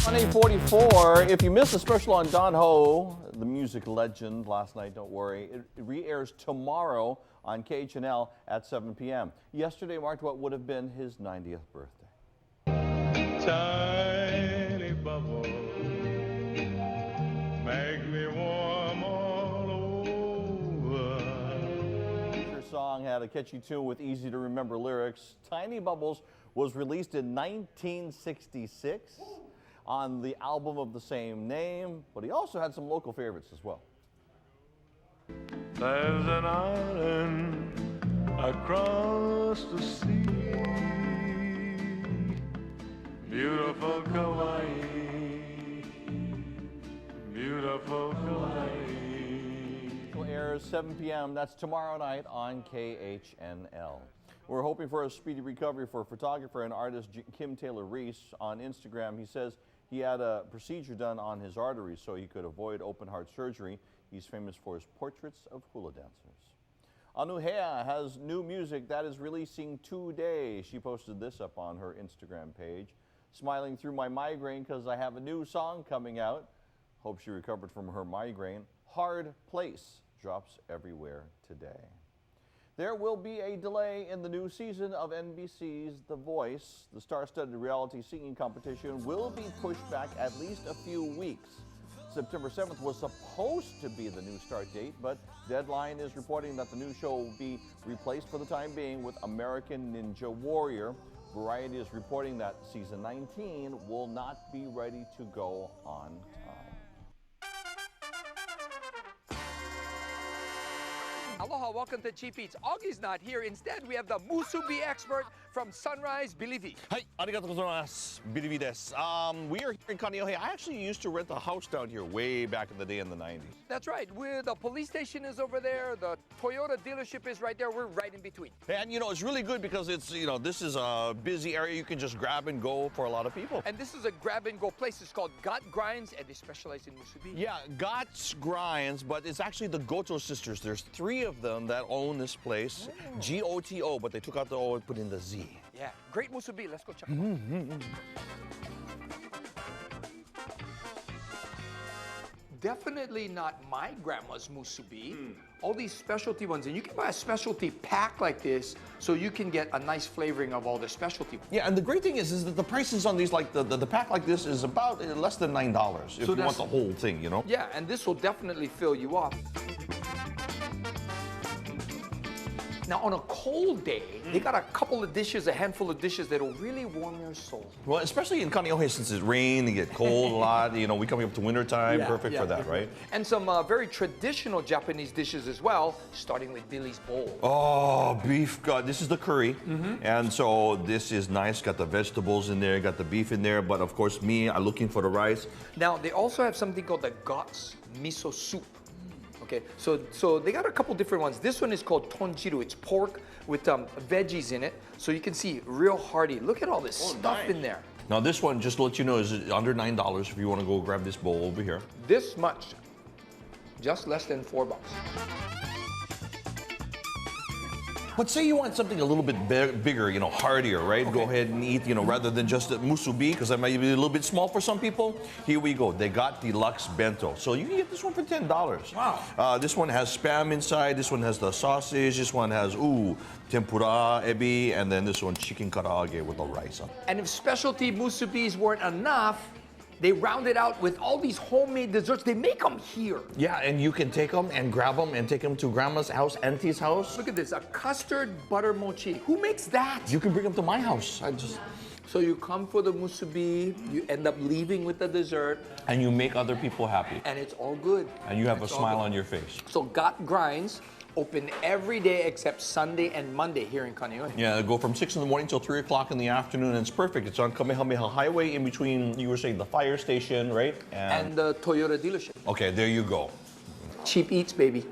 On 844, if you missed the special on Don Ho, the music legend, last night, don't worry. It re-airs tomorrow on KHNL at 7 p.m. Yesterday marked what would have been his 90th birthday. Tiny bubble, make me warm all over. Your song had a catchy tune with easy to remember lyrics. Tiny Bubbles was released in 1966. On the album of the same name, but he also had some local favorites as well. There's an island across the sea, beautiful Kauai, beautiful Kauai. It airs 7 p.m. That's tomorrow night on KHNL. We're hoping for a speedy recovery for photographer and artist Kim Taylor Reese. On Instagram, he says he had a procedure done on his arteries so he could avoid open heart surgery. He's famous for his portraits of hula dancers. Anuhea has new music that is releasing today. She posted this up on her Instagram page. Smiling through my migraine because I have a new song coming out. Hope she recovered from her migraine. Hard Place drops everywhere today. There will be a delay in the new season of NBC's The Voice. The star-studded reality singing competition will be pushed back at least a few weeks. September 7th was supposed to be the new start date, but Deadline is reporting that the new show will be replaced for the time being with American Ninja Warrior. Variety is reporting that season 19 will not be ready to go on time. Aloha, welcome to Cheap Eats. Augie's not here. Instead, we have the musubi expert from Sunrise, Billy V. Hi, arigatou gozaimasu. Billy V desu. We are here in Kaneohe. I actually used to rent a house down here way back in the day in the 90s. That's right. The police station is over there. The Toyota dealership is right there. We're right in between. And you know, it's really good because it's, you know, this is a busy area. You can just grab and go for a lot of people. And this is a grab and go place. It's called Got Grinds, and they specialize in musubi. Yeah, Got's Grinds, but it's actually the Goto sisters. There's 3 of them that own this place. G-O-T-O, but they took out the O and put in the Z. Yeah, great musubi. Let's go check it out. Definitely not my grandma's musubi. All these specialty ones, and you can buy a specialty pack like this so you can get a nice flavoring of all the specialty. Yeah, and the great thing is that the prices on these, like the pack like this is about less than $9 if you want the whole thing, you know? Yeah, and this will definitely fill you up. Now, on a cold day, they got a couple of dishes, a handful of dishes that'll really warm your soul. Well, especially in Kaneohe, since it's rain, you get cold a lot. You know, we're coming up to winter time, perfect for that, right? And some very traditional Japanese dishes as well, starting with Billy's bowl. Oh, beef. God, this is the curry. And so this is nice. Got the vegetables in there, got the beef in there. But of course, I'm looking for the rice. Now, they also have something called the Got's miso soup. Okay, so they got a couple different ones. This one is called Tonjiro. It's pork with veggies in it. So you can see real hearty. Look at all this stuff in there. Now this one, just to let you know, is under $9 if you want to go grab this bowl over here. This much, just less than $4. But say you want something a little bit bigger, you know, heartier, right? Okay. Go ahead and eat, you know, rather than just a musubi, because that might be a little bit small for some people. Here we go. They got Deluxe Bento. So you can get this one for $10. Wow. This one has Spam inside. This one has the sausage. This one has, tempura, ebi, and then this one, chicken karaage with the rice on it. And if specialty musubis weren't enough, they round it out with all these homemade desserts. They make them here. Yeah, and you can take them and grab them and take them to grandma's house, auntie's house. Look at this, a custard butter mochi. Who makes that? You can bring them to my house. So you come for the musubi, you end up leaving with the dessert. And you make other people happy. And it's all good. And you have a smile on your face. So Got Grinds, open every day except Sunday and Monday here in Kaneohe. Yeah, go from 6 in the morning till 3 o'clock in the afternoon, and it's perfect. It's on Kamehameha Highway in between, you were saying, the fire station, right? And the Toyota dealership. Okay, there you go. Cheap Eats, baby.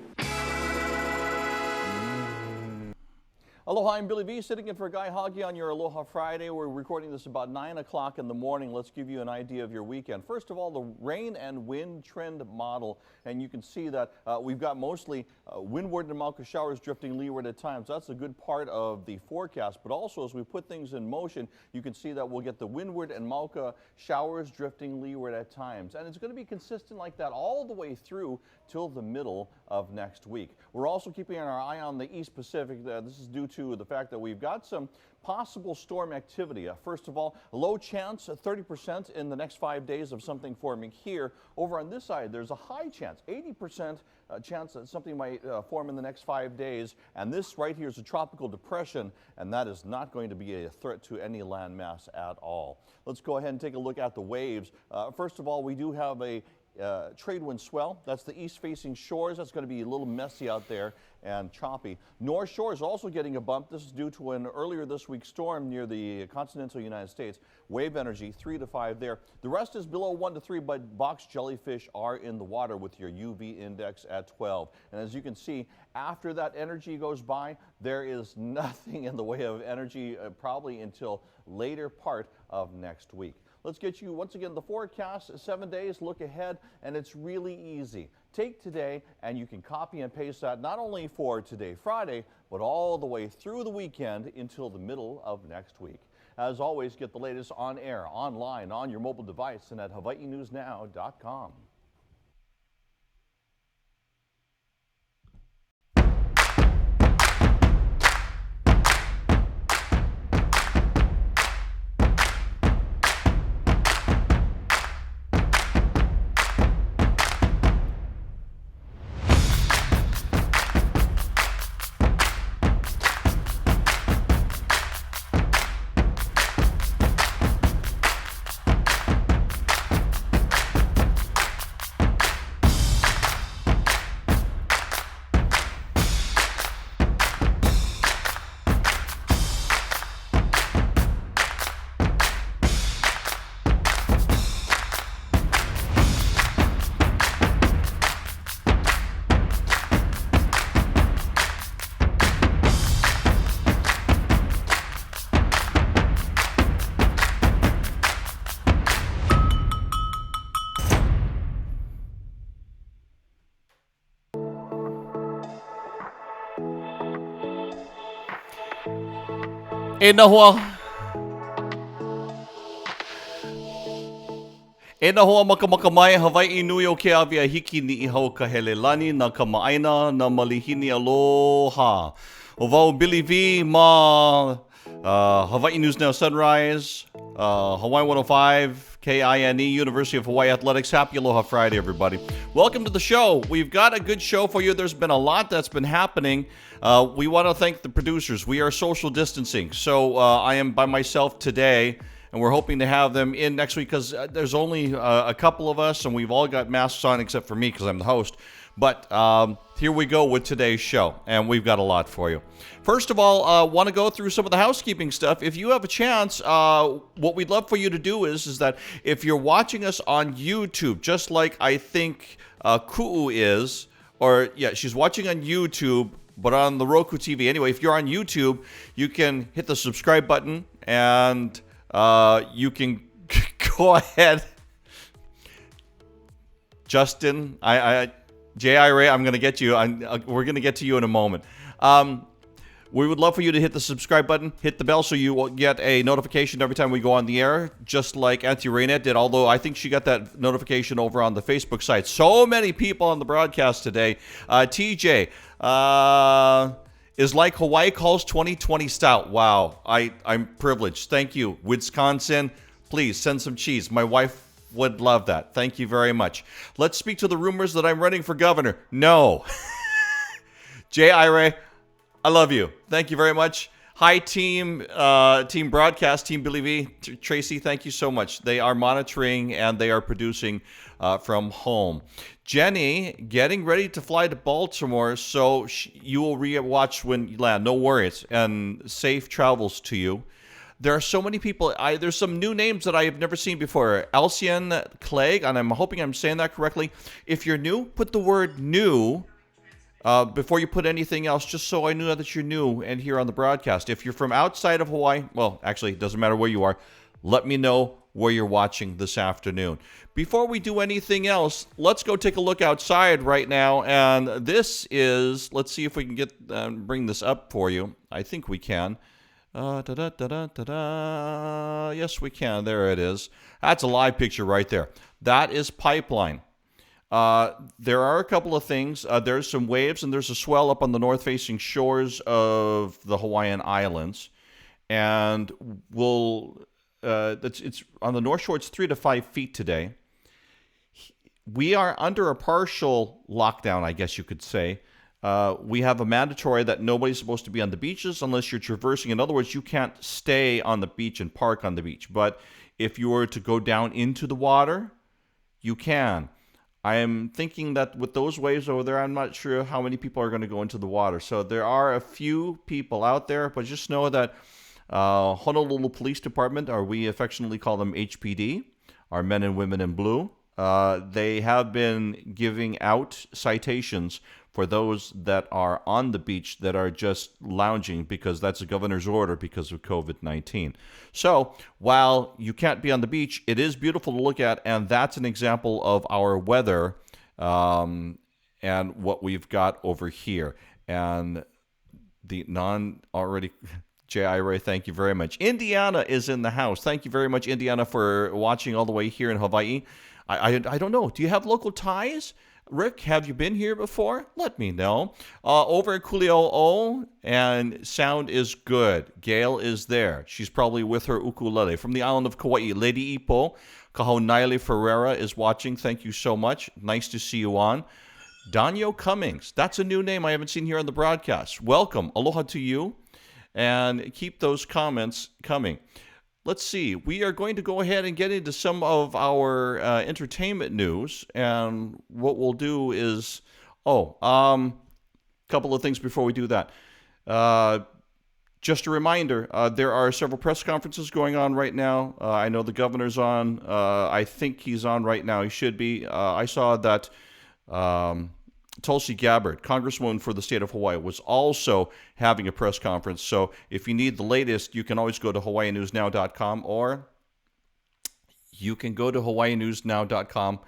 Aloha, I'm Billy V, sitting in for Guy Hoggy on your Aloha Friday. We're recording this about 9 o'clock in the morning. Let's give you an idea of your weekend. First of all, the rain and wind trend model. And you can see that we've got mostly windward and Mauka showers drifting leeward at times. That's a good part of the forecast. But also, as we put things in motion, you can see that we'll get the windward and Mauka showers drifting leeward at times. And it's going to be consistent like that all the way through till the middle of next week. We're also keeping our eye on the East Pacific. This is due to the fact that we've got some possible storm activity. First of all, low chance, 30% in the next 5 days of something forming here. Over on this side, there's a high chance, 80% chance that something might form in the next 5 days. And this right here is a tropical depression, and that is not going to be a threat to any landmass at all. Let's go ahead and take a look at the waves. First of all, we do have a Tradewind Swell. That's the east-facing shores. That's going to be a little messy out there and choppy. North Shore is also getting a bump. This is due to an earlier this week storm near the continental United States. Wave energy 3 to 5 there. The rest is below 1 to 3, but box jellyfish are in the water with your UV index at 12. And as you can see, after that energy goes by, there is nothing in the way of energy probably until later part of next week. Let's get you, once again, the forecast, 7 days, look ahead, and it's really easy. Take today, and you can copy and paste that not only for today, Friday, but all the way through the weekend until the middle of next week. As always, get the latest on air, online, on your mobile device, and at hawaiinewsnow.com. E nahua makamakamai Hawaiʻi o ke Aviau hiki ni iho ka helelani na ka maaina na malihini aloha. O wau Billy V ma Hawaii News Now Sunrise, Hawaii 105, KINE, University of Hawaii Athletics. Happy Aloha Friday, everybody. Welcome to the show. We've got a good show for you. There's been a lot that's been happening. We want to thank the producers. We are social distancing. So I am by myself today, and we're hoping to have them in next week because there's only a couple of us, and we've all got masks on except for me because I'm the host. But here we go with today's show, and we've got a lot for you. First of all, want to go through some of the housekeeping stuff. If you have a chance, what we'd love for you to do is that if you're watching us on YouTube, just like I think Ku'u is, or yeah, she's watching on YouTube, but on the Roku TV. Anyway, if you're on YouTube, you can hit the subscribe button, and you can go ahead. Justin, J.I. Ray, I'm going to get you. We're going to get to you in a moment. We would love for you to hit the subscribe button, hit the bell so you will get a notification every time we go on the air, just like Auntie Raynette did, although I think she got that notification over on the Facebook site. So many people on the broadcast today. TJ is like Hawaii calls 2020 stout. Wow, I'm privileged. Thank you. Wisconsin, please send some cheese. My wife would love that. Thank you very much. Let's speak to the rumors that I'm running for governor. No. J.I. I love you. Thank you very much. Hi, team broadcast, Team Billy V. Tracy, thank you so much. They are monitoring and they are producing from home. Jenny, getting ready to fly to Baltimore, so you will re-watch when you land. No worries, and safe travels to you. There are so many people. There's some new names that I have never seen before. Alcian Clegg, and I'm hoping I'm saying that correctly. If you're new, put the word new before you put anything else, just so I know that you're new and here on the broadcast, if you're from outside of Hawaii, well, actually, it doesn't matter where you are, let me know where you're watching this afternoon. Before we do anything else, let's go take a look outside right now. And this is, let's see if we can get bring this up for you. I think we can. Yes, we can. There it is. That's a live picture right there. That is Pipeline. There are a couple of things. There's some waves and there's a swell up on the north-facing shores of the Hawaiian Islands. And it's on the North Shore, it's 3 to 5 feet today. We are under a partial lockdown, I guess you could say. We have a mandatory that nobody's supposed to be on the beaches unless you're traversing. In other words, you can't stay on the beach and park on the beach. But if you were to go down into the water, you can. I am thinking that with those waves over there, I'm not sure how many people are going to go into the water. So there are a few people out there, but just know that Honolulu Police Department, or we affectionately call them HPD, our men and women in blue, they have been giving out citations for those that are on the beach that are just lounging because that's a governor's order because of COVID-19. So while you can't be on the beach, it is beautiful to look at, and that's an example of our weather and what we've got over here. And the non-already... J.I. Ray, thank you very much. Indiana is in the house. Thank you very much, Indiana, for watching all the way here in Hawaii. I don't know. Do you have local ties? Rick, have you been here before? Let me know. Over at Kuleo'o, and sound is good. Gail is there. She's probably with her ukulele. From the island of Kauai, Lady Ipo, Kahonaile Ferreira is watching. Thank you so much. Nice to see you on. Danyo Cummings. That's a new name I haven't seen here on the broadcast. Welcome. Aloha to you. And keep those comments coming. Let's see. We are going to go ahead and get into some of our entertainment news. And what we'll do is, couple of things before we do that. Just a reminder, there are several press conferences going on right now. I know the governor's on. I think he's on right now. He should be. I saw that... Tulsi Gabbard, Congresswoman for the state of Hawaii, was also having a press conference. So if you need the latest, you can always go to hawaiinewsnow.com, or you can go to hawaiinewsnow.com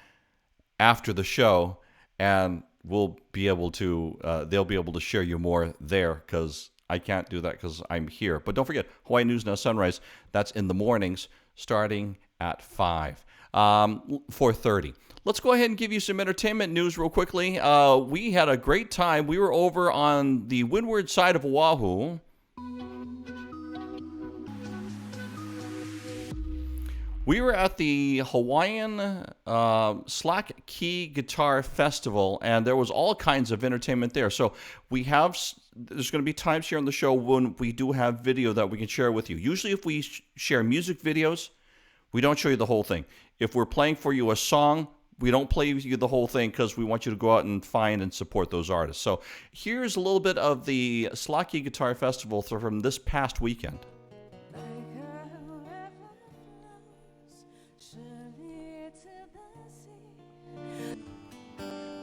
after the show, and we'll be able to, they'll be able to share you more there, because I can't do that because I'm here. But don't forget, Hawaii News Now Sunrise, that's in the mornings starting at 4:30. Let's go ahead and give you some entertainment news real quickly. We had a great time. We were over on the windward side of Oahu. We were at the Hawaiian Slack Key Guitar Festival, and there was all kinds of entertainment there. So there's going to be times here on the show when we do have video that we can share with you. Usually if we share music videos, we don't show you the whole thing. If we're playing for you a song, we don't play you the whole thing because we want you to go out and find and support those artists. So here's a little bit of the Slack Key Guitar Festival from this past weekend.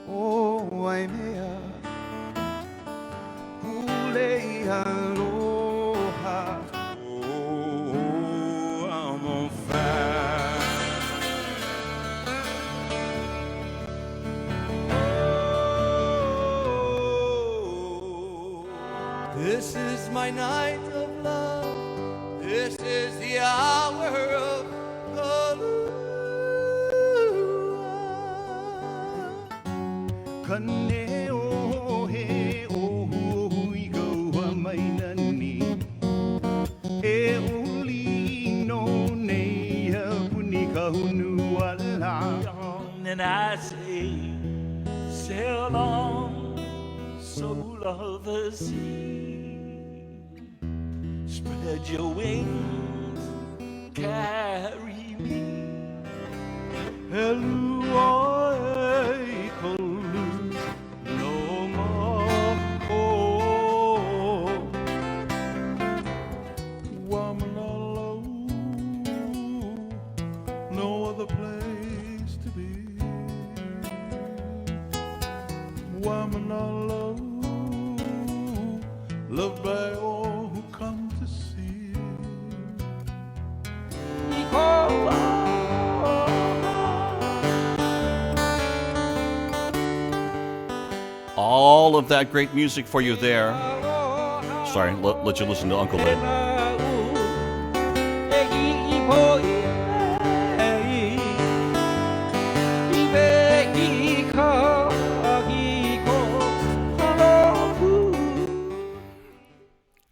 Oh, Waimea, Ule Aloha. Oh, I'm on fire. This is my night of love. This is the hour of Aloha. Kaneo he ohui goa mainani. E uli no nei puni kahunu ala. And I say, sail on, soul of the sea. Spread your wings, carry me. Helluai kalu no more. Waimanalo, no other place to be. Waimanalo. loved by all who come to see. All of that great music for you there. Sorry, let you listen to Uncle Led.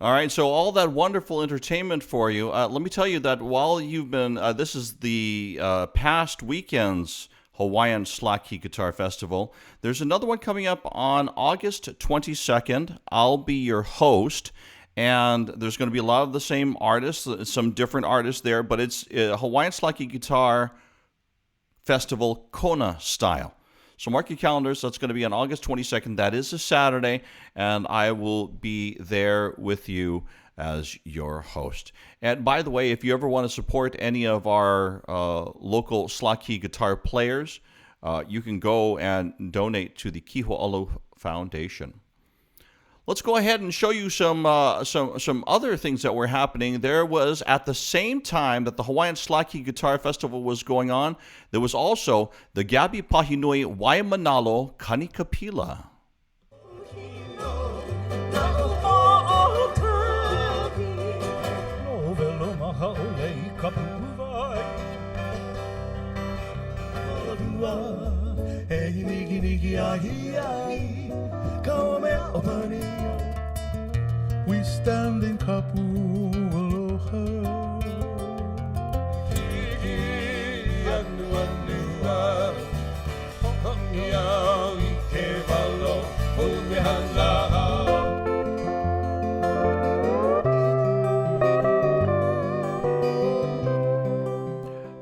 All right, so all that wonderful entertainment for you. Let me tell you that while you've been, this is the past weekend's Hawaiian Slack Key Guitar Festival. There's another one coming up on August 22nd. I'll be your host, and there's going to be a lot of the same artists, some different artists there, but it's Hawaiian Slack Key Guitar Festival Kona style. So mark your calendars. That's going to be on August 22nd. That is a Saturday, and I will be there with you as your host. And by the way, if you ever want to support any of our local slot key guitar players, you can go and donate to the Kiho'olu Foundation. Let's go ahead and show you some other things that were happening. There was, at the same time that the Hawaiian Slack Key Guitar Festival was going on, there was also the Gabby Pahinui Waimanalo Kanikapila. We stand in kapu aloha.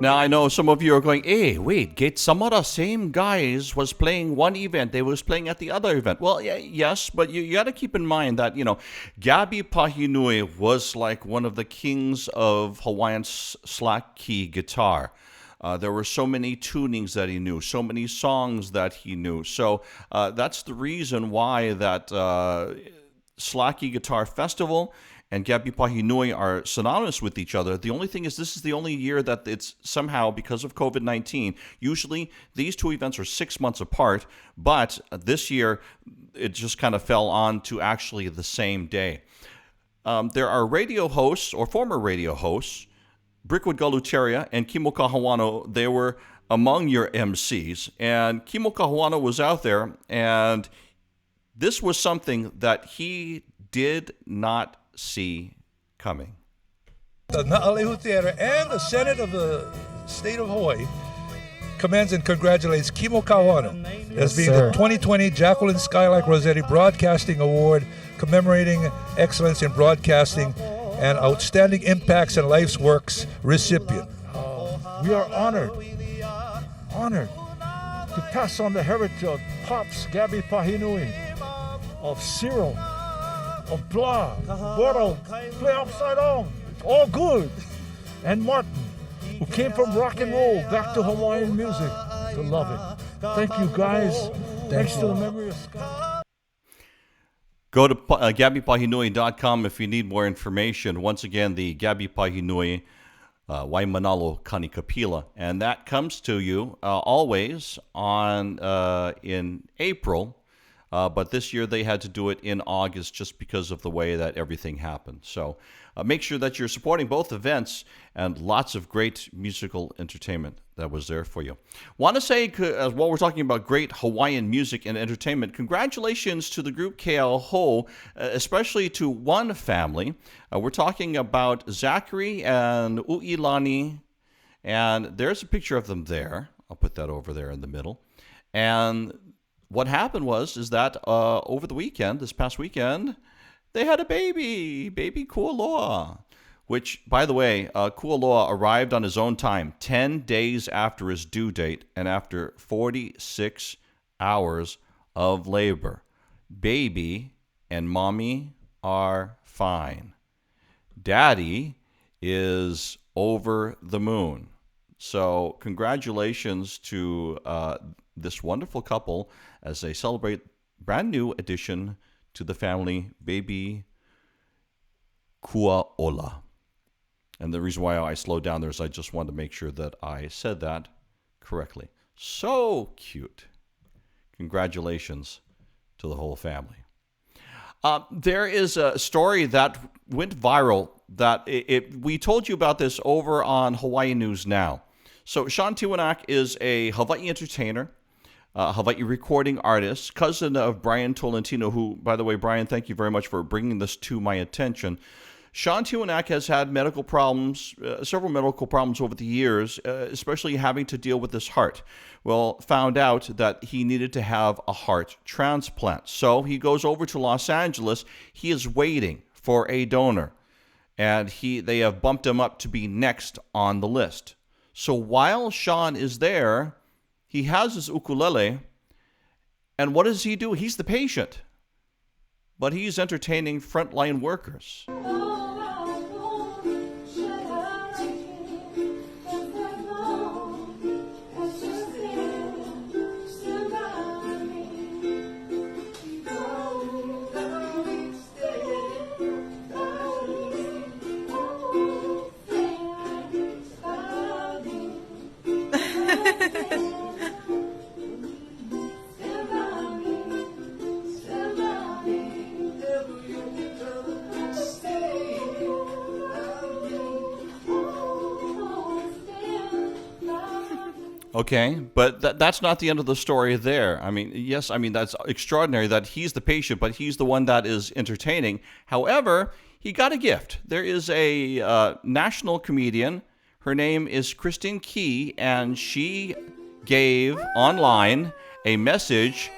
Now, I know some of you are going, hey, wait, Gate, some of the same guys was playing one event. They was playing at the other event. Well, yes, but you got to keep in mind that, Gabby Pahinui was like one of the kings of Hawaiian slack key guitar. There were so many tunings that he knew, so many songs that he knew. So that's the reason why that Slack Key Guitar Festival and Gabby Pahinui are synonymous with each other. The only thing is, this is the only year that it's somehow, because of COVID-19, usually these two events are 6 months apart, but this year it just kind of fell on to actually the same day. There are radio hosts, or former radio hosts, Brickwood Galuteria and Kimo Kahuano. They were among your MCs, and Kimo Kahuano was out there, and this was something that he did not see coming. The Na'alehu Theater and the Senate of the State of Hawaii commends and congratulates Kimo Kahuano as being the 2020 Jacqueline Skylark Rossetti Broadcasting Award, commemorating excellence in broadcasting and outstanding impacts in life's works recipient. We are honored to pass on the heritage of Pops Gabby Pahinui, of Cyril, of Blah, Boro, play upside down, all good, and Martin, who came from rock and roll back to Hawaiian music to love it. Thank you, guys. Thanks to the memory of Scott. Go to GabbyPahinui.com if you need more information. Once again, the Gabby Pahinui Waimanalo Kanikapila, and that comes to you always on in April. But this year they had to do it in August just because of the way that everything happened. So make sure that you're supporting both events, and lots of great musical entertainment that was there for you. Want to say, while we're talking about great Hawaiian music and entertainment, congratulations to the group Keauhou, especially to one family. We're talking about Zachary and Uʻilani, and there's a picture of them there. I'll put that over there in the middle. And what happened is that over the weekend, this past weekend, they had a baby Kualoa, which, by the way, Kualoa arrived on his own time, 10 days after his due date and after 46 hours of labor. Baby and mommy are fine. Daddy is over the moon. So congratulations to this wonderful couple as they celebrate brand new addition to the family, baby kuaola. And the reason why I slowed down there is I just wanted to make sure that I said that correctly. So cute. Congratulations to the whole family. There is a story that went viral that we told you about this over on Hawaii News Now. So Sean Tiwinak is a Hawaii entertainer, Hawaii recording artist, cousin of Brian Tolentino, who, by the way, Brian, thank you very much for bringing this to my attention. Sean Tiwinak has had medical problems, several medical problems over the years, especially having to deal with his heart. Well, found out that he needed to have a heart transplant. So he goes over to Los Angeles. He is waiting for a donor, and they have bumped him up to be next on the list. So while Sean is there, he has his ukulele, and what does he do? He's the patient, but he's entertaining frontline workers. Okay, but that's not the end of the story there. I mean, yes, I mean, that's extraordinary that he's the patient, but he's the one that is entertaining. However, he got a gift. There is a national comedian. Her name is Kristen Key, and she gave online a message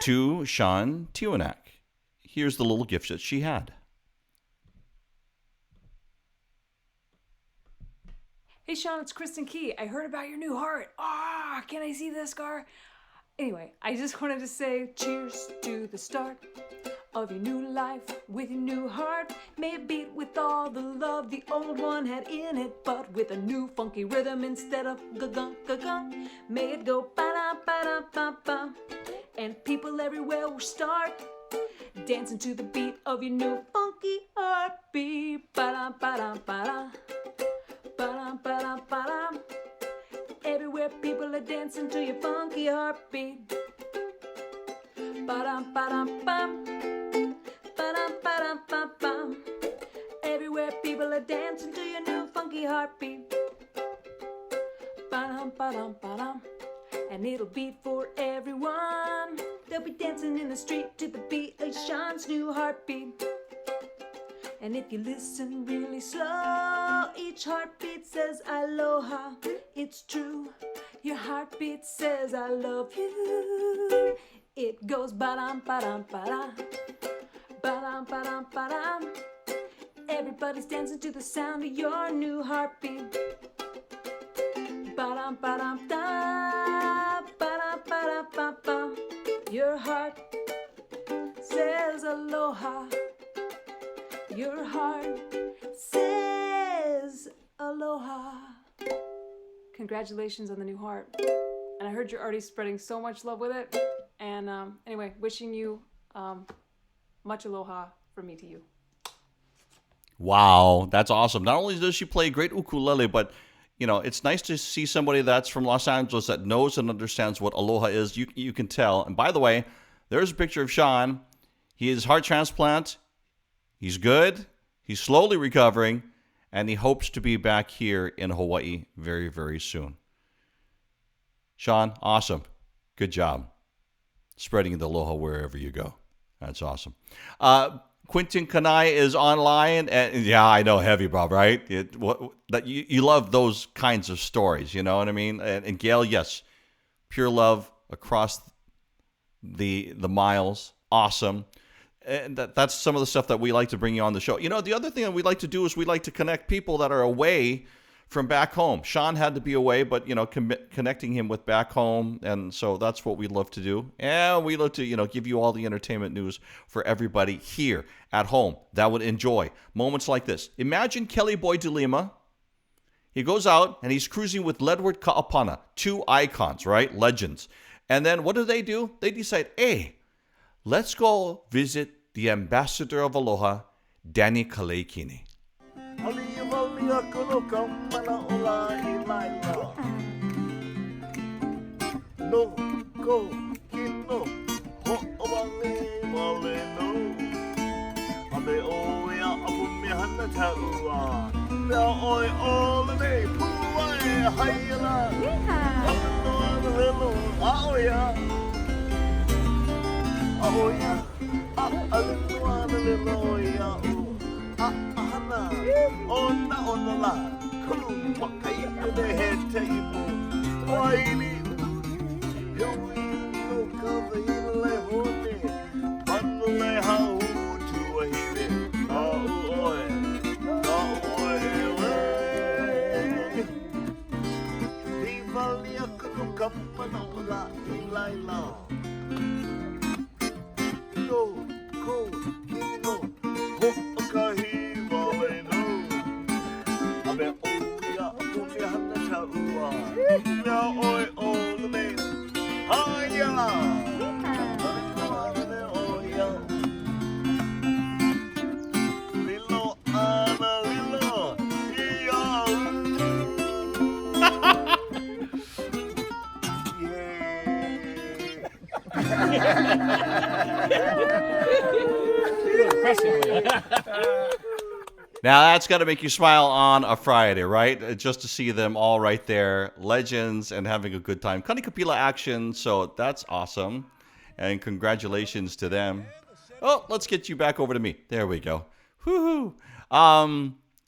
to Sean Tiwinak. Here's the little gift that she had. Hey Sean, it's Kristen Key. I heard about your new heart. Can I see this, Gar? Anyway, I just wanted to say cheers to the start of your new life with your new heart. May it beat with all the love the old one had in it, but with a new funky rhythm instead of ga-gung, ga-gung. May it go ba-da-ba-da-ba-ba, and people everywhere will start dancing to the beat of your new funky heartbeat. Ba-da-ba-da-ba-da. Ba-dum-ba-dum-ba-dum. Everywhere people are dancing to your funky heartbeat. Ba-dum-ba-dum-bum. Ba-dum-ba-dum-bum-bum. Everywhere people are dancing to your new funky heartbeat. Ba-dum-ba-dum-ba-dum. And it'll be for everyone. They'll be dancing in the street to the beat of Sean's new heartbeat. And if you listen really slow, each heartbeat says aloha. It's true, your heartbeat says I love you. It goes ba-dum, ba-dum, ba-dum, ba-dum, ba-dum, ba-dum. Everybody's dancing to the sound of your new heartbeat. Ba-dum, ba-dum, da, ba-dum, ba-dum, ba-bum. Your heart says aloha. Your heart says aloha. Congratulations on the new heart. And I heard you're already spreading so much love with it. And anyway, wishing you much aloha from me to you. Wow, that's awesome. Not only does she play great ukulele, but you know, it's nice to see somebody that's from Los Angeles that knows and understands what aloha is. You can tell. And by the way, there's a picture of Sean. He has heart transplant. He's good, he's slowly recovering, and he hopes to be back here in Hawaii very, very soon. Sean, awesome. Good job. Spreading the aloha wherever you go. That's awesome. Quentin Kanai is online. And yeah, I know, heavy, Bob, right? You love those kinds of stories, you know what I mean? And Gail, yes, pure love across the miles. Awesome. And that's some of the stuff that we like to bring you on the show. You know, the other thing that we like to do is we like to connect people that are away from back home. Sean had to be away, but, you know, connecting him with back home. And so that's what we love to do. And we love to, you know, give you all the entertainment news for everybody here at home that would enjoy moments like this. Imagine Kelly Boy de Lima. He goes out and he's cruising with Ledward Kaʻapana, two icons, right? Legends. And then what do? They decide, hey, let's go visit the ambassador of Aloha, Danny Kaleikini. Hali aku no kamana ola I laila. No ko kino ho wale wale no. Ame oia apu me hana taua. Mea oi ole me puai haila. Ano ano hello aoia. Aoia. Ano ano hello oia. Ahana. Ona ona la. Kulu pakai me he teipo. Waili. Yo no kava ile hone. Panu le hau tu ahile. Oi. Kaʻapana ola I laila. No ko kino hoʻakahi wale no. Ame oia apu me hana taua. Mea oi ole me haia. Hale oia. Lilo ana lilo iau. Now that's got to make you smile on a Friday, right? Just to see them all right there, legends and having a good time. Kanikapila action, so that's awesome. And congratulations to them. Oh, let's get you back over to me. There we go. Woohoo!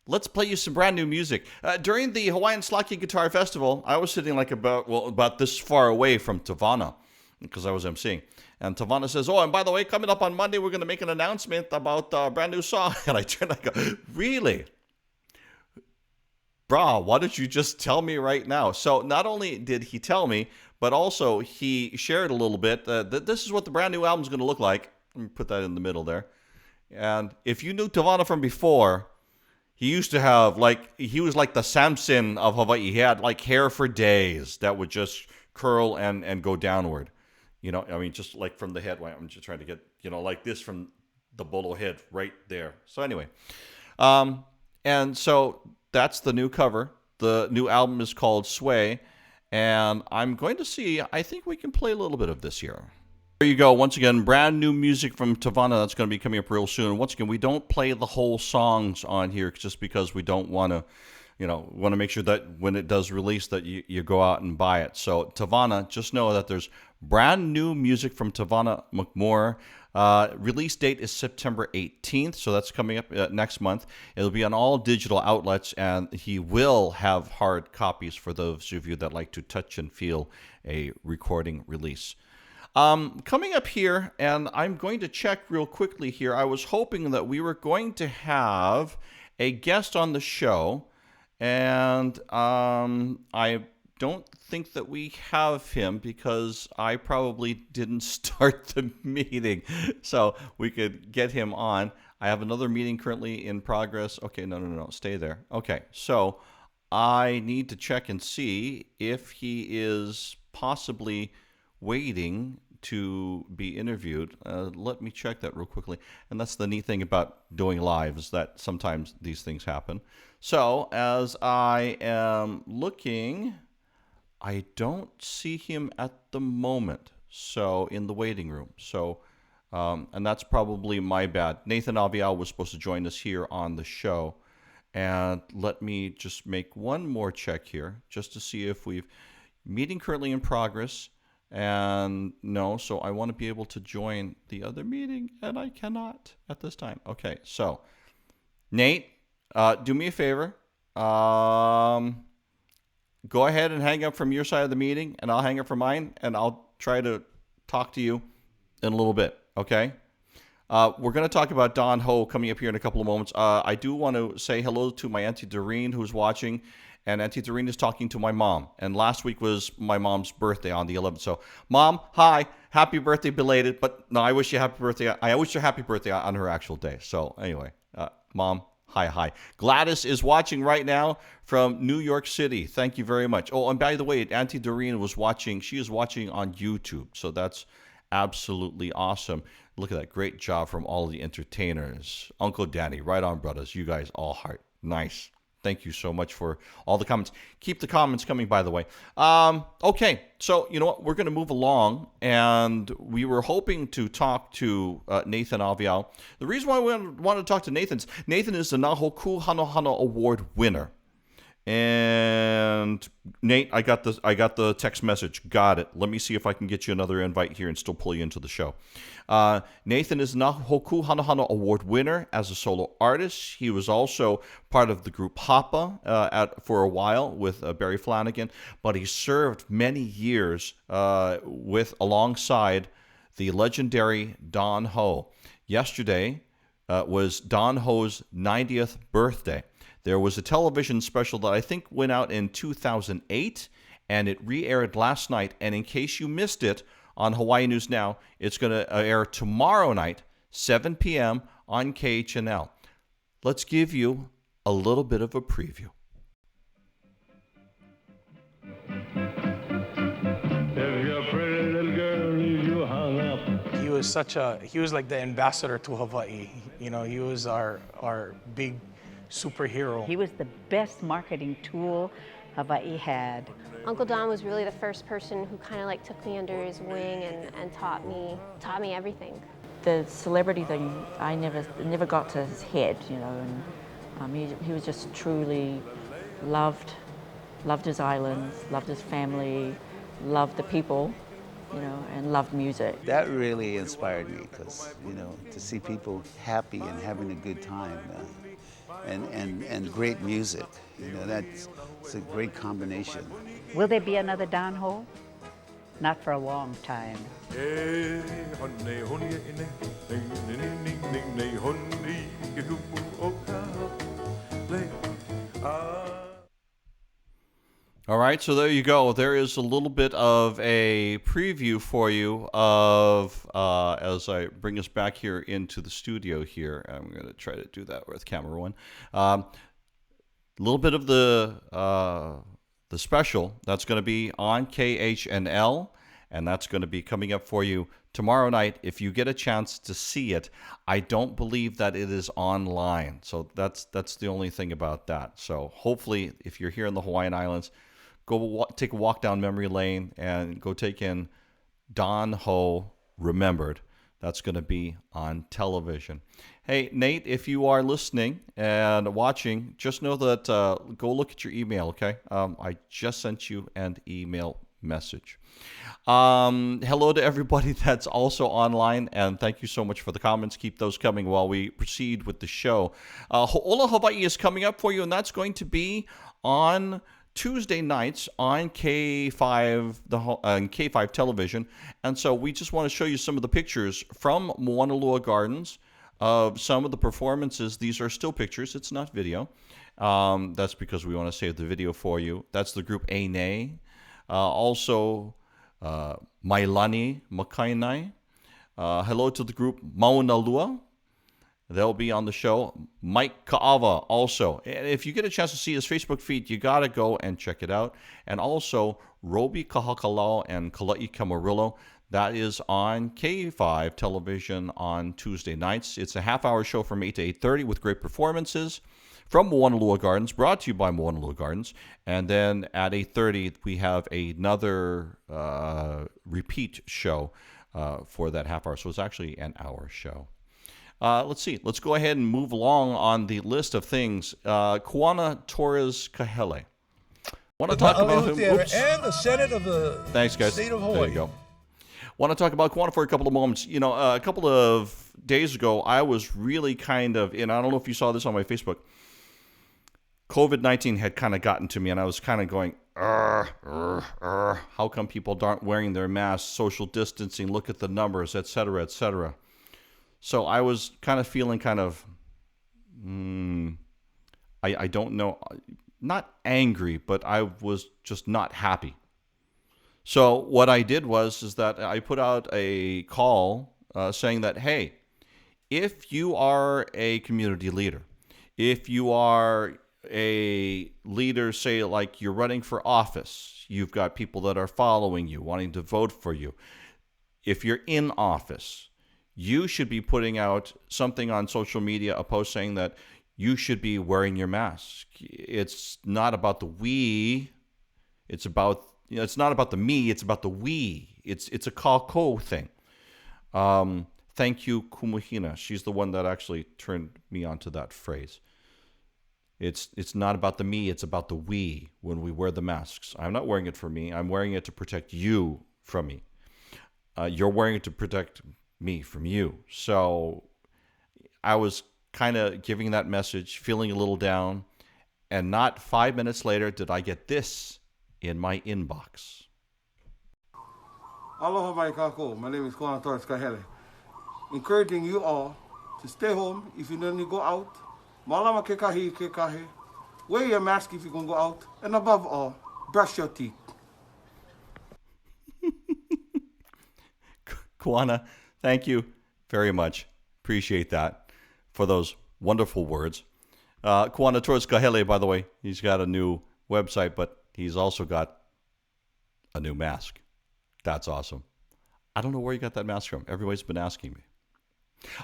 Let's play you some brand new music. During the Hawaiian Slaki Guitar Festival, I was sitting like about this far away from Tavana because I was emceeing. And Tavana says, oh, and by the way, coming up on Monday, we're going to make an announcement about a brand new song. And I turn and I go, really? Brah, why don't you just tell me right now? So not only did he tell me, but also he shared a little bit that this is what the brand new album is going to look like. Let me put that in the middle there. And if you knew Tavana from before, he used to have, he was like the Samson of Hawaii. He had like hair for days that would just curl and go downward. You know, I mean, just like from the head. I'm just trying to get, like this from the bolo head right there. So anyway, and so that's the new cover. The new album is called Sway. And I'm going to see, I think we can play a little bit of this here. There you go. Once again, brand new music from Tavana that's going to be coming up real soon. Once again, we don't play the whole songs on here just because we don't want to, want to make sure that when it does release that you go out and buy it. So Tavana, just know that there's brand new music from Tavana McMore. Release date is September 18th, so that's coming up next month. It'll be on all digital outlets, and he will have hard copies for those of you that like to touch and feel a recording release. Coming up here, and I'm going to check real quickly here. I was hoping that we were going to have a guest on the show, and I don't think that we have him because I probably didn't start the meeting, so we could get him on. I have another meeting currently in progress. Okay, no, stay there. Okay, so I need to check and see if he is possibly waiting to be interviewed. Let me check that real quickly. And that's the neat thing about doing live, is that sometimes these things happen. So as I am looking, I don't see him at the moment, so in the waiting room. So, and that's probably my bad. Nathan Aviau was supposed to join us here on the show. And let me just make one more check here, just to see if we've... Meeting currently in progress, and no, so I want to be able to join the other meeting, and I cannot at this time. Okay, so, Nate, do me a favor. Go ahead and hang up from your side of the meeting, and I'll hang up from mine, and I'll try to talk to you in a little bit, okay? We're going to talk about Don Ho coming up here in a couple of moments. I do want to say hello to my Auntie Doreen, who's watching, and Auntie Doreen is talking to my mom. And last week was my mom's birthday on the 11th. So, Mom, hi, happy birthday belated, but no, I wish you happy birthday. I wish you happy birthday on her actual day. So, anyway, Mom, hi. Gladys is watching right now from New York City. Thank you very much. Oh, and by the way, Auntie Doreen was watching. She is watching on YouTube. So that's absolutely awesome. Look at that. Great job from all the entertainers. Uncle Danny, right on, brothers. You guys all heart. Nice. Thank you so much for all the comments. Keep the comments coming, by the way. Okay, so you know what? We're going to move along, and we were hoping to talk to Nathan Aviau. The reason why we wanted to talk to Nathan is the Nahoku Hanohano Award winner. And Nate, I got the text message. Got it. Let me see if I can get you another invite here and still pull you into the show. Nathan is Nahoku Hanohano Award winner as a solo artist. He was also part of the group Hapa for a while with Barry Flanagan, but he served many years alongside the legendary Don Ho. Yesterday was Don Ho's 90th birthday. There was a television special that I think went out in 2008, and it re-aired last night. And in case you missed it on Hawaii News Now, it's going to air tomorrow night, 7 p.m. on KHNL. Let's give you a little bit of a preview. If your pretty little girl leaves you hung up. He was like the ambassador to Hawaii. You know, he was our big superhero. He was the best marketing tool Hawaii had. Uncle Don was really the first person who kind of like took me under his wing and taught me everything. The celebrity thing, I never got to his head, you know, and he was just truly loved his islands, loved his family, loved the people, you know, and loved music. That really inspired me because, you know, to see people happy and having a good time. And great music, you know, it's a great combination. Will there be another Don Ho? Not for a long time. All right, so there you go. There is a little bit of a preview for you of, as I bring us back here into the studio here. I'm going to try to do that with camera one. A little bit of the special that's going to be on KHNL, and that's going to be coming up for you tomorrow night. If you get a chance to see it, I don't believe that it is online. So that's the only thing about that. So hopefully, if you're here in the Hawaiian Islands, go take a walk down memory lane and go take in Don Ho Remembered. That's going to be on television. Hey, Nate, if you are listening and watching, just know that go look at your email, okay? I just sent you an email message. Hello to everybody that's also online, and thank you so much for the comments. Keep those coming while we proceed with the show. Ho'ola Hawaii is coming up for you, and that's going to be on Tuesday nights on K5 K5 television. And so we just want to show you some of the pictures from Moanalua Gardens of some of the performances. These are still pictures. It's not video. That's because we want to save the video for you. That's the group Ane. Also, Mailani Makainai. Hello to the group Maunalua. They'll be on the show. Mike Ka'ava also. And if you get a chance to see his Facebook feed, you got to go and check it out. And also, Robi Kahakalau and Kala'i Camarillo. That is on K5 television on Tuesday nights. It's a half-hour show from 8 to 8:30 with great performances from Moanalua Gardens, brought to you by Moanalua Gardens. And then at 8:30, we have another repeat show for that half hour. So it's actually an hour show. Let's see. Let's go ahead and move along on the list of things. Kuana Torres Kahele. Want to talk about him? And the Senate of the Thanks, guys. State of Hawaii. There you go. Want to talk about Kuana for a couple of moments. You know, a couple of days ago, I was really kind of, and I don't know if you saw this on my Facebook, COVID-19 had kind of gotten to me, and I was kind of going, how come people aren't wearing their masks, social distancing, look at the numbers, et cetera, et cetera. So I was kind of feeling kind of, I don't know, not angry, but I was just not happy. So what I did is that I put out a call saying that, hey, if you are a community leader, if you are a leader, say like you're running for office, you've got people that are following you, wanting to vote for you. If you're in office, you should be putting out something on social media, a post saying that you should be wearing your mask. It's not about the we. It's about, it's not about the me. It's about the we. It's a kako thing. Thank you, Kumuhina. She's the one that actually turned me onto that phrase. It's not about the me. It's about the we when we wear the masks. I'm not wearing it for me. I'm wearing it to protect you from me. You're wearing it to protect me from you. So I was kind of giving that message, feeling a little down, and not 5 minutes later did I get this in my inbox. Aloha mai kako. My name is Kona Torres Kahele. Encouraging you all to stay home if you don't need to go out. Malama ke kahi. Wear your mask if you're going to go out. And above all, brush your teeth. Kwana, thank you very much. Appreciate that for those wonderful words. Kwana Torres Kahele, by the way, he's got a new website, but he's also got a new mask. That's awesome. I don't know where you got that mask from. Everybody's been asking me.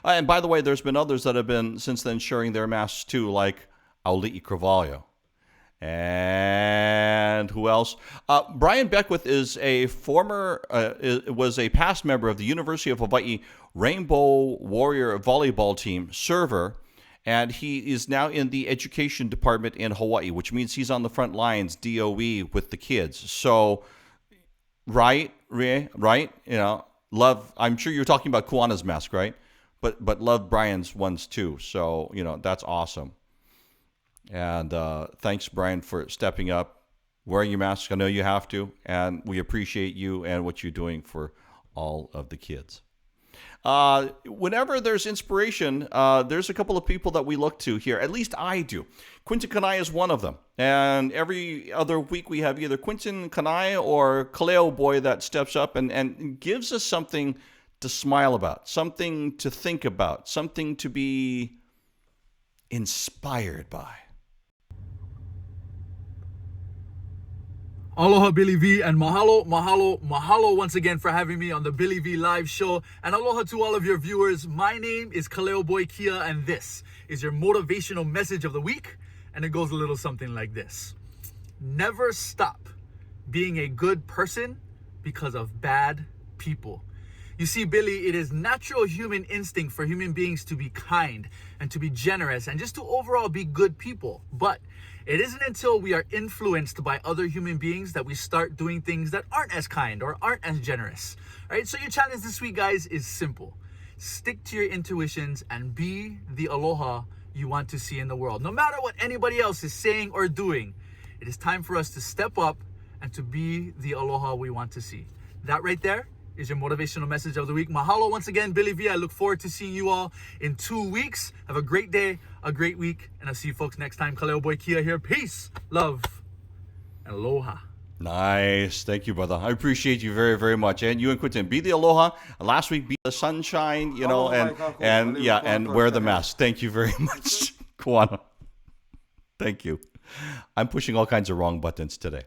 And by the way, there's been others that have been since then sharing their masks too, like Auli'i Carvalho. And who else? Brian Beckwith is a was a past member of the University of Hawaii Rainbow Warrior volleyball team, server, and he is now in the education department in Hawaii, which means he's on the front lines, DOE, with the kids. So, right, you know, love. I'm sure you're talking about Kuana's mask, right? But love Brian's ones too. So, you know, that's awesome. And thanks, Brian, for stepping up, wearing your mask. I know you have to, and we appreciate you and what you're doing for all of the kids. Whenever there's inspiration, there's a couple of people that we look to here. At least I do. Quentin Kanai is one of them. And every other week we have either Quentin Kanai or Kaleo boy that steps up and gives us something to smile about, something to think about, something to be inspired by. Aloha, Billy V, and mahalo once again for having me on the Billy V live show. And aloha to all of your viewers. My name is Kaleo Boy Kia, and this is your motivational message of the week. And it goes a little something like this. Never stop being a good person because of bad people. You see, Billy, it is natural human instinct for human beings to be kind and to be generous and just to overall be good people. But it isn't until we are influenced by other human beings that we start doing things that aren't as kind or aren't as generous. All right, so your challenge this week, guys, is simple. Stick to your intuitions and be the aloha you want to see in the world. No matter what anybody else is saying or doing, it is time for us to step up and to be the aloha we want to see. That right there is your motivational message of the week. Mahalo once again, Billy V. I look forward to seeing you all in 2 weeks. Have a great day, a great week, and I'll see you folks next time. Kaleo Boy Kia here. Peace, love, and aloha. Nice. Thank you, brother. I appreciate you very, very much. And you and Quentin, be the aloha. Last week, be the sunshine, you know, and wear the mask. Thank you very much, Kuana. Thank you. I'm pushing all kinds of wrong buttons today.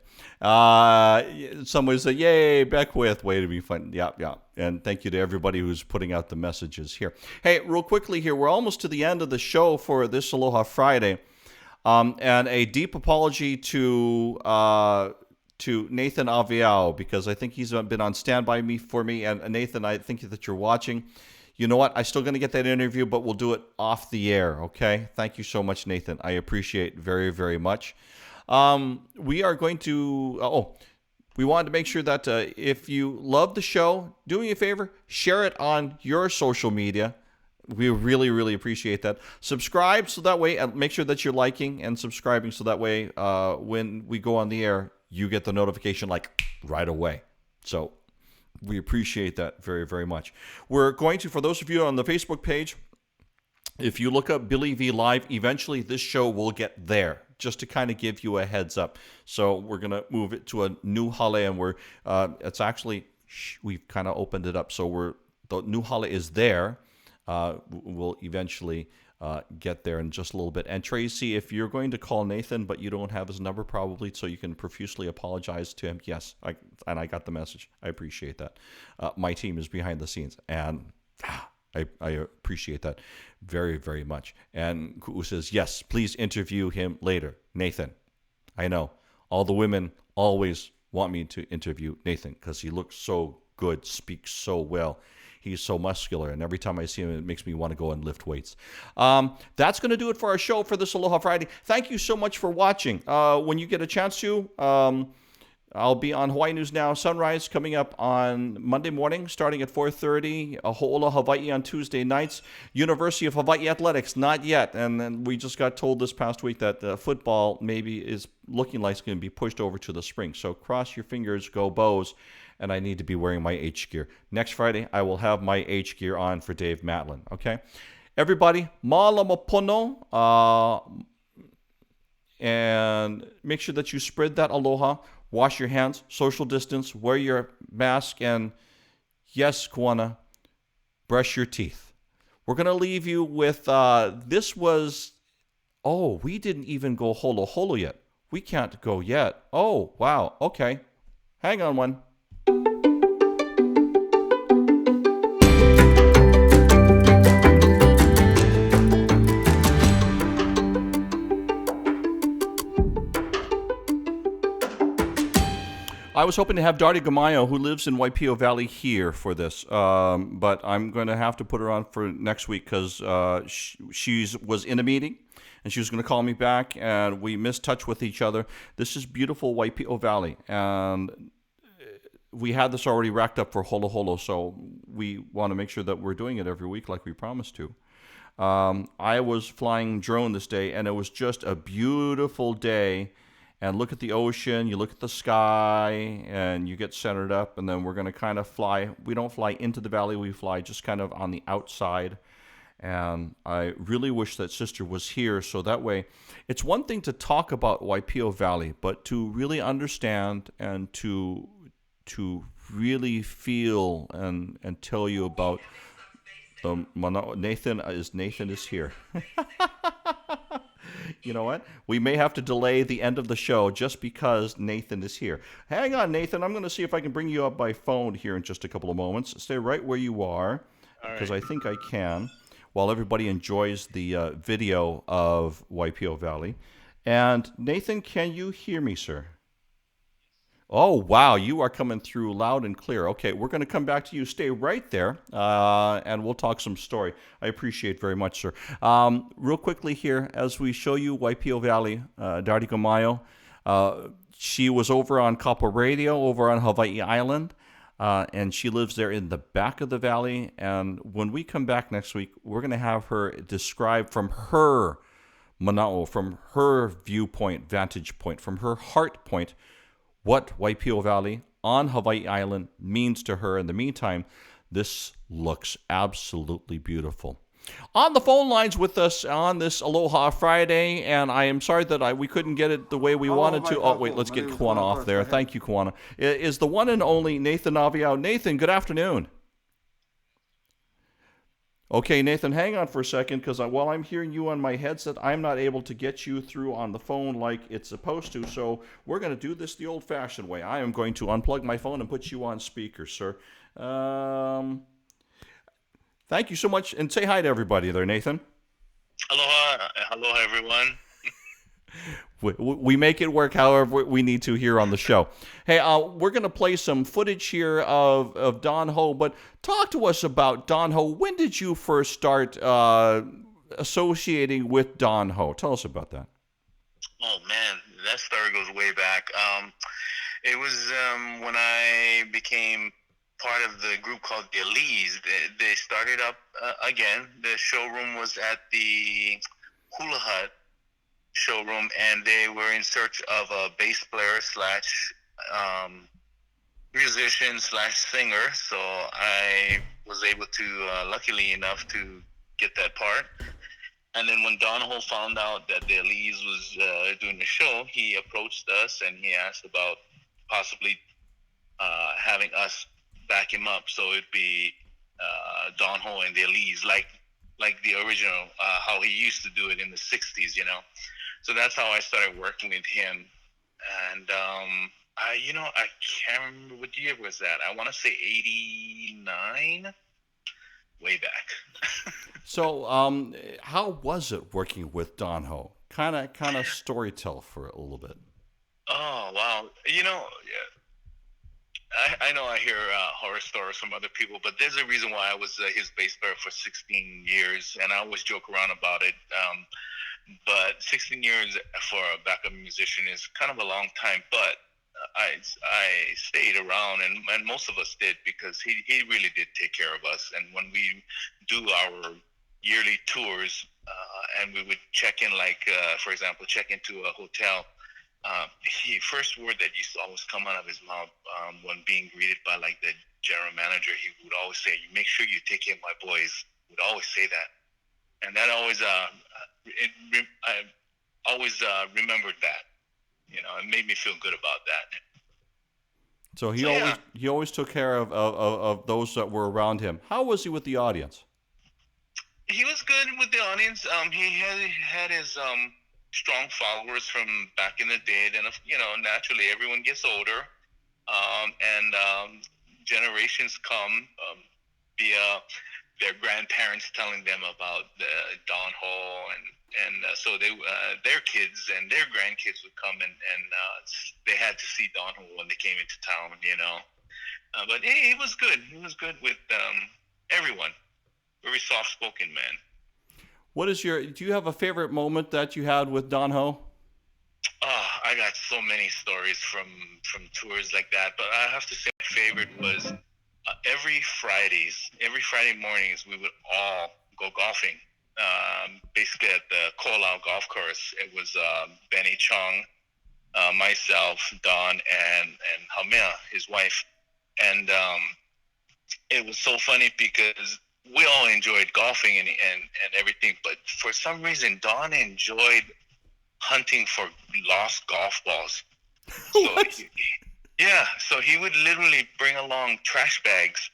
Somebody said, yay, Beckwith, way to be fun. Yeah. And thank you to everybody who's putting out the messages here. Hey, real quickly here, we're almost to the end of the show for this Aloha Friday. And a deep apology to Nathan Aviau, because I think he's been on standby for me. And Nathan, I think that you're watching. You know what? I'm still going to get that interview, but we'll do it off the air, okay? Thank you so much, Nathan. I appreciate it very, very much. We are going to... we wanted to make sure that if you love the show, do me a favor, share it on your social media. We really, really appreciate that. Subscribe so that way, and make sure that you're liking and subscribing so that way when we go on the air, you get the notification like right away. So... we appreciate that very, very much. We're going to, for those of you on the Facebook page, if you look up Billy V Live, eventually this show will get there, just to kind of give you a heads up. So we're going to move it to a new hale, and it's actually, we've kind of opened it up. So the new hale is there. We'll eventually get there in just a little bit. And Tracy, if you're going to call Nathan, but you don't have his number probably, so you can profusely apologize to him. Yes, I got the message. I appreciate that. My team is behind the scenes, and I appreciate that very, very much. And Ku'u says, yes, please interview him later. Nathan, I know. All the women always want me to interview Nathan because he looks so good, speaks so well. He's so muscular, and every time I see him, it makes me want to go and lift weights. That's going to do it for our show for this Aloha Friday. Thank you so much for watching. When you get a chance to, I'll be on Hawaii News Now Sunrise coming up on Monday morning, starting at 4:30. Ho'ola Hawaii on Tuesday nights. University of Hawaii Athletics, not yet. And then we just got told this past week that football maybe is looking like it's going to be pushed over to the spring. So cross your fingers, go Bows. And I need to be wearing my H gear. Next Friday, I will have my H gear on for Dave Matlin. Okay? Everybody, malama pono. And make sure that you spread that aloha. Wash your hands, social distance, wear your mask, and yes, Kuana, brush your teeth. We're going to leave you with, this was, we didn't even go Holoholo yet. We can't go yet. Oh, wow, okay. Hang on one. I was hoping to have Darty Gamayo, who lives in Waipio Valley, here for this, but I'm going to have to put her on for next week because she was in a meeting, and she was going to call me back, and we missed touch with each other. This is beautiful Waipio Valley, and we had this already racked up for Holoholo, so we want to make sure that we're doing it every week like we promised to. I was flying drone this day, and it was just a beautiful day. And look at the ocean, you look at the sky, and you get centered up, and then we're going to kind of fly. We don't fly into the valley, we fly just kind of on the outside. And I really wish that Sister was here, so that way, it's one thing to talk about Waipio Valley, but to really understand and to really feel and tell you about Nathan is here. You know what? We may have to delay the end of the show just because Nathan is here. Hang on, Nathan. I'm going to see if I can bring you up by phone here in just a couple of moments. Stay right where you are, because I think I can, while everybody enjoys the video of Waipio Valley. And Nathan, can you hear me, sir? Oh, wow, you are coming through loud and clear. Okay, we're going to come back to you. Stay right there, and we'll talk some story. I appreciate very much, sir. Real quickly here, as we show you Waipio Valley, Darty Gamayo, she was over on Kapa Radio over on Hawaii Island, and she lives there in the back of the valley. And when we come back next week, we're going to have her describe from her mana'o, from her viewpoint, vantage point, from her heart point, what Waipio Valley on Hawaii Island means to her. In the meantime, this looks absolutely beautiful. On the phone lines with us on this Aloha Friday, and I am sorry that we couldn't get it the way we wanted to. Oh, wait, let's get Kuana off there. Thank you, Kuana. Is the one and only Nathan Aviau. Nathan, good afternoon. Okay, Nathan, hang on for a second, because while I'm hearing you on my headset, I'm not able to get you through on the phone like it's supposed to, so we're going to do this the old-fashioned way. I am going to unplug my phone and put you on speaker, sir. Thank you so much, and say hi to everybody there, Nathan. Aloha. Aloha, everyone. We make it work however we need to here on the show. Hey, we're going to play some footage here of Don Ho, but talk to us about Don Ho. When did you first start associating with Don Ho? Tell us about that. Oh, man, that story goes way back. It was when I became part of the group called Deluxe. They started up again. The showroom was at the Hula Hut showroom, and they were in search of a bass player slash musician slash singer. So I was able to, luckily enough, to get that part. And then when Don Ho found out that the Lees was doing the show, he approached us and he asked about possibly having us back him up. So it'd be Don Ho and the Lees, like the original, how he used to do it in the 60s, you know. So that's how I started working with him. And I can't remember what year was that. I want to say 89, way back. So, how was it working with Don Ho? Kind of storytell for a little bit. Oh wow! You know, I know I hear horror stories from other people, but there's a reason why I was his bass player for 16 years, and I always joke around about it. But 16 years for a backup musician is kind of a long time. But I stayed around, and most of us did, because he really did take care of us. And when we do our yearly tours, and we would check in, like for example, check into a hotel. He first word that used to always come out of his mouth when being greeted by like the general manager, he would always say, "You make sure you take care of my boys." He would always say that, and that always I always remembered that. You know, it made me feel good about that. So he always took care of those that were around him. How was he with the audience? He was good with the audience. He had his strong followers from back in the day. Then, you know, naturally everyone gets older, and generations come via their grandparents telling them about the Don Ho, and so they their kids and their grandkids would come, and they had to see Don Ho when they came into town, you know. But he was good. He was good with everyone. Very soft-spoken man. Do you have a favorite moment that you had with Don Ho? I got so many stories from tours like that, but I have to say my favorite was every Friday mornings, we would all go golfing. Basically at the Kolau golf course. It was Benny Chong, myself, Don, and Hamea, his wife. And it was so funny because we all enjoyed golfing and everything, but for some reason, Don enjoyed hunting for lost golf balls. So he would literally bring along trash bags,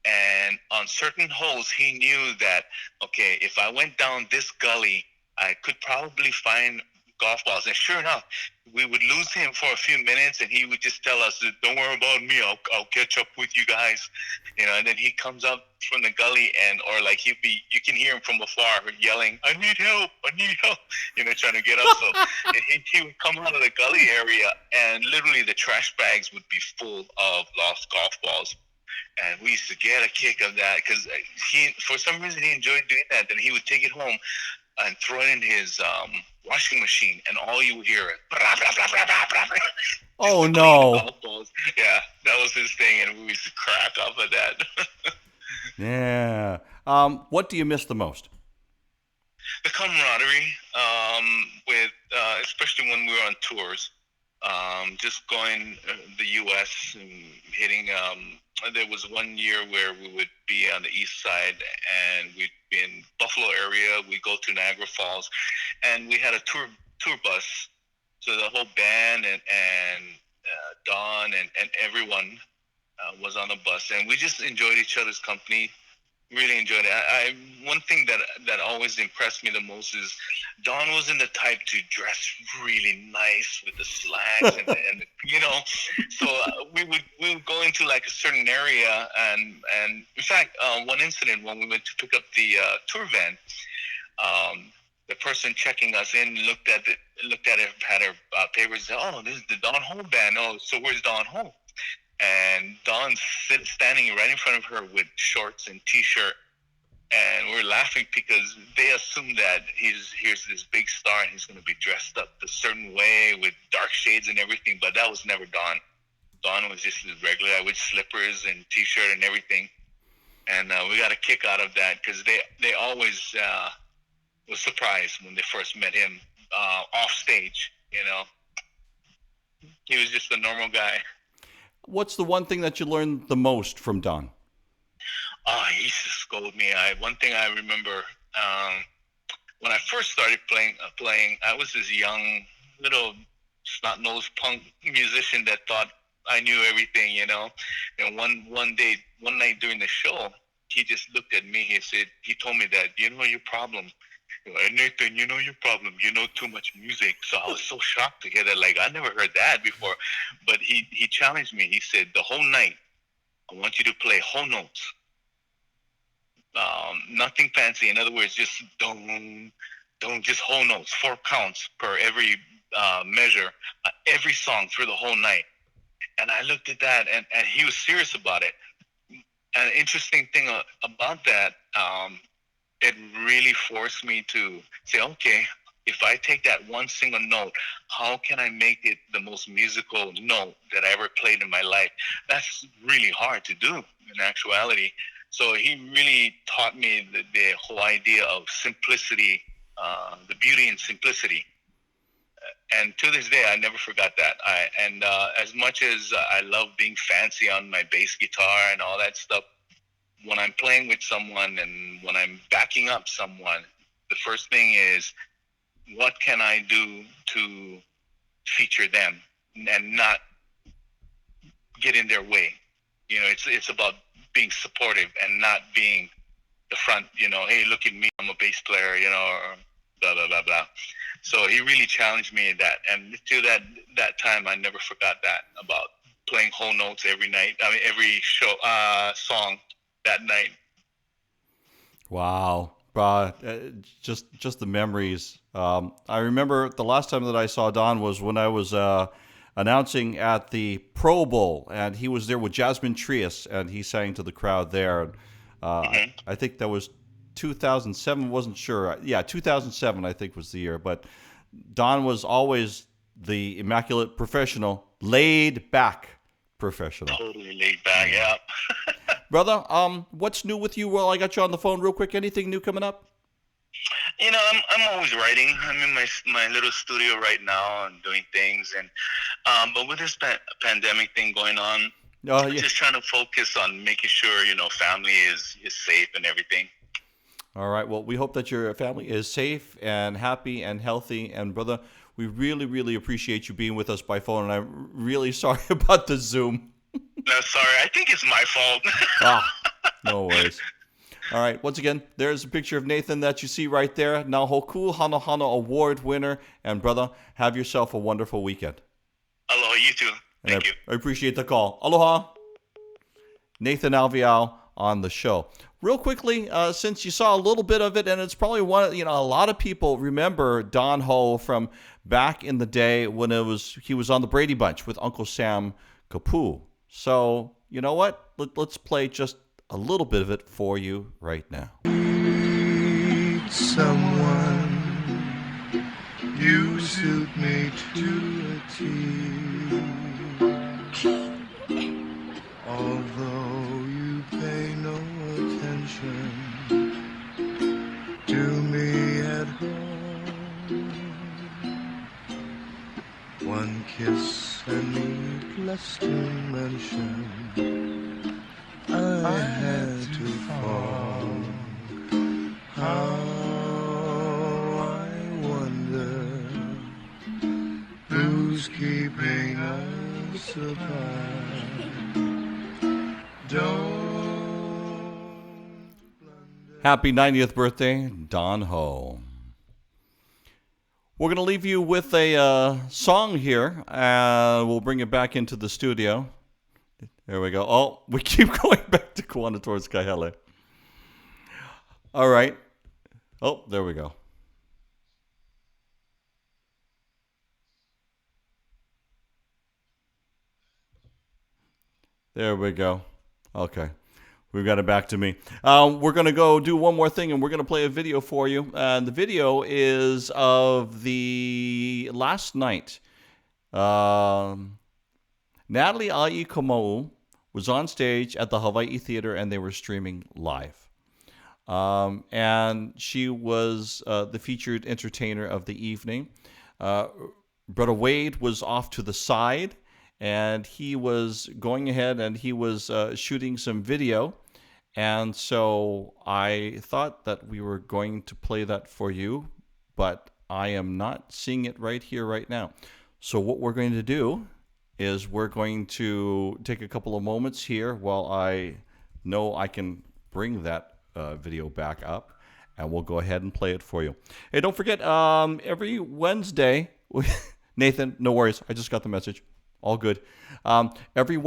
and on certain holes, he knew that, okay, if I went down this gully, I could probably find golf balls. And sure enough, we would lose him for a few minutes, and he would just tell us, "Don't worry about me. I'll catch up with you guys." You know, and then he comes up from the gully, or like you can hear him from afar yelling, "I need help! I need help!" You know, trying to get up. So and he would come out of the gully area, and literally the trash bags would be full of lost golf balls. And we used to get a kick of that because for some reason, he enjoyed doing that. Then he would take it home and throw it in his washing machine, and all you would hear is blah, blah, blah, blah, blah, blah. Oh no! Yeah, that was his thing, and we used to crack up at that. Yeah. What do you miss the most? The camaraderie, with especially when we were on tours, just going the U.S. and hitting. There was one year where we would be on the east side, and we'd be in Buffalo area. We'd go to Niagara Falls, and we had a tour bus. So the whole band and Don and everyone was on the bus, and we just enjoyed each other's company. Really enjoyed it. One thing that always impressed me the most is Don wasn't the type to dress really nice with the slacks and you know. So we would go into like a certain area, and in fact, one incident when we went to pick up the tour van, the person checking us in looked at it, had her papers. Said, "Oh, this is the Don Ho band. Oh, so where's Don Ho?" And Don's standing right in front of her with shorts and t-shirt, and we're laughing because they assume that here's this big star and he's going to be dressed up a certain way with dark shades and everything, but that was never Don. Don was just his regular with slippers and t-shirt and everything, and we got a kick out of that because they always was surprised when they first met him off stage. You know, he was just a normal guy. What's the one thing that you learned the most from Don? He used to scold me. One thing I remember, when I first started playing, I was this young little snot-nosed punk musician that thought I knew everything, you know. And one night during the show, he just looked at me. He told me that, "You know your problem. Nathan, you know your problem. You know too much music." So I was so shocked to hear that. Like, I never heard that before. But he challenged me. He said, "The whole night, I want you to play whole notes. nothing fancy. In other words, just don't just whole notes, 4 counts per every measure, every song for the whole night. And I looked at that, and he was serious about it. And the interesting thing about that, it really forced me to say, okay, if I take that one single note, how can I make it the most musical note that I ever played in my life? That's really hard to do in actuality. So he really taught me the whole idea of simplicity, the beauty in simplicity. And to this day, I never forgot that. As much as I love being fancy on my bass guitar and all that stuff, when I'm playing with someone and when I'm backing up someone, the first thing is, what can I do to feature them and not get in their way? You know, it's about being supportive and not being the front, you know, hey, look at me, I'm a bass player, you know, or blah, blah, blah, blah. So he really challenged me in that. And to that time, I never forgot that, about playing whole notes every night. I mean, every song that night. Wow. Just the memories. I remember the last time that I saw Don was when I was announcing at the Pro Bowl, and he was there with Jasmine Trias, and he sang to the crowd there. I think that was 2007, wasn't sure. Yeah, 2007 I think was the year. But Don was always the immaculate professional, laid back professional. Totally laid back, yeah. Brother, what's new with you? Well, I got you on the phone real quick. Anything new coming up? You know, I'm always writing. I'm in my little studio right now and doing things. And but with this pandemic thing going on, I'm just trying to focus on making sure, you know, family is safe and everything. All right. Well, we hope that your family is safe and happy and healthy. And brother, we really, really appreciate you being with us by phone. And I'm really sorry about the Zoom. No, sorry. I think it's my fault. No worries. All right. Once again, there's a picture of Nathan that you see right there. Now, Hoku Hana Hana Award winner. And brother, have yourself a wonderful weekend. Aloha, you too. Thank you. I appreciate the call. Aloha. Nathan Aviau on the show. Real quickly, since you saw a little bit of it, and it's probably a lot of people remember Don Ho from back in the day when he was on the Brady Bunch with Uncle Sam Kapu. So, you know what? Let's play just a little bit of it for you right now. Someone, you suit me to a T. Although you pay no attention to me at home, one kiss and needless to mention, I had to fall. How I wonder who's keeping us apart. Happy 90th birthday, Don Ho. We're going to leave you with a song here. We'll bring it back into the studio. There we go. Oh, we keep going back to Kuana towards Kahele. All right. Oh, there we go. There we go. Okay. We've got it back to me. We're going to go do one more thing, and we're going to play a video for you. And the video is of the last night. Natalie Ai Kamau was on stage at the Hawaii Theater, and they were streaming live. And she was the featured entertainer of the evening. Brother Wade was off to the side, and he was going ahead and he was shooting some video. And so I thought that we were going to play that for you, but I am not seeing it right here, right now. So what we're going to do is we're going to take a couple of moments here while I know I can bring that video back up, and we'll go ahead and play it for you. Hey, don't forget, every Wednesday, Nathan, no worries. I just got the message. all good. Every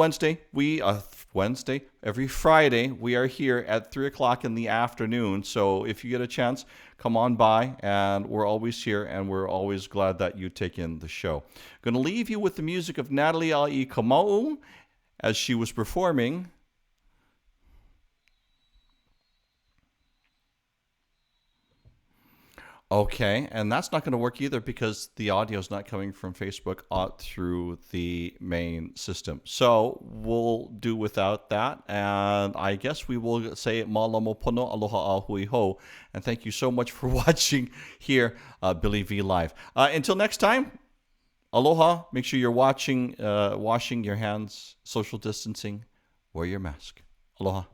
every Friday, we are here at 3 o'clock in the afternoon. So if you get a chance, come on by, and we're always here, and we're always glad that you take in the show. Going to leave you with the music of Natalie Ai Kamau as she was performing Okay, and that's not going to work either because the audio is not coming from Facebook out through the main system. So we'll do without that, and I guess we will say Malamo Pono Aloha Ahui Ho, and thank you so much for watching here, Billy V Live. Until next time, aloha. Make sure you're washing your hands, social distancing, wear your mask. Aloha.